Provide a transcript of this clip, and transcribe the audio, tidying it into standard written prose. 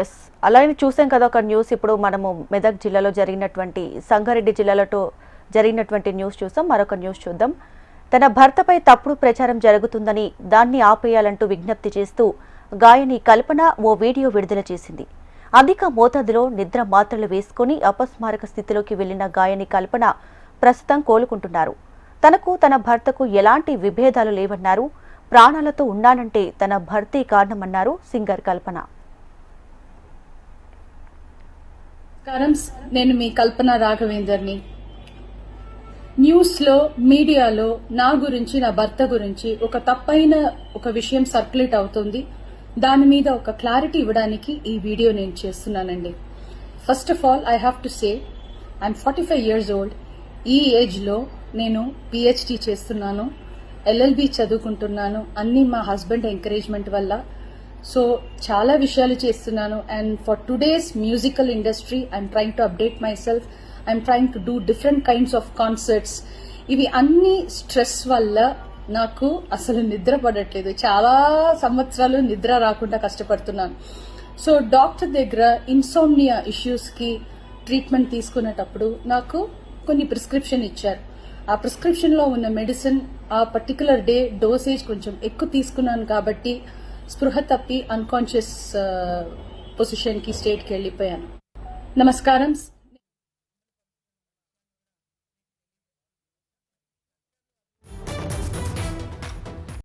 Yes, అలాగే చూసాం కదా ఒక న్యూస్. ఇప్పుడు మనము మెదక్ జిల్లాలో జరిగినటువంటి, సంగారెడ్డి జిల్లాలో జరిగినటువంటి న్యూస్ చూసాం. మరొక న్యూస్ చూద్దాం. తన భర్తపై తప్పుడు ప్రచారం జరుగుతుందని దాన్ని ఆపేయాలంటూ విజ్ఞప్తి చేస్తూ గాయని కల్పన ఓ వీడియో విడుదల చేసింది. అధిక మోతాదులో నిద్ర మాత్రలు వేసుకుని అపస్మారక స్థితిలోకి వెళ్లిన గాయని కల్పన ప్రస్తుతం కోలుకుంటున్నారు. తనకు తన భర్తకు ఎలాంటి విభేదాలు లేవన్నారు. ప్రాణాలతో ఉన్నానంటే తన భర్తే కారణమన్నారు సింగర్ కల్పన. నేను మీ కల్పన రాఘవేందర్ని. న్యూస్లో, మీడియాలో నా గురించి, నా భర్త గురించి ఒక తప్పైన ఒక విషయం సర్క్యులేట్ అవుతుంది. దాని మీద ఒక క్లారిటీ ఇవ్వడానికి ఈ వీడియో నేను చేస్తున్నానండి. First of all I have to say I'm 45 years old. ఈ ఏజ్లో నేను పిహెచ్డి చేస్తున్నాను, ఎల్ఎల్బి చదువుకుంటున్నాను. అన్ని మా హస్బెండ్ ఎంకరేజ్మెంట్ వల్ల. సో చాలా విషయాలు చేస్తున్నాను. And for today's musical industry I'm trying to update my self. I'm trying to do different kinds of concerts. ఇవి అన్ని స్ట్రెస్ వల్ల నాకు అసలు నిద్ర పడట్లేదు. చాలా సంవత్సరాలు నిద్ర రాకుండా కష్టపడుతున్నాను. సో డాక్టర్ దగ్గర ఇన్సోమ్నియా ఇష్యూస్కి ట్రీట్మెంట్ తీసుకునేటప్పుడు నాకు కొన్ని ప్రిస్క్రిప్షన్ ఇచ్చారు. ఆ ప్రిస్క్రిప్షన్లో ఉన్న మెడిసిన్ ఆ పర్టికులర్ డే డోసేజ్ కొంచెం ఎక్కువ తీసుకున్నాను కాబట్టి స్పృహ తప్పి అన్కాన్షియస్ పొజిషన్కి, స్టేట్కి వెళ్ళిపోయాను. నమస్కారం.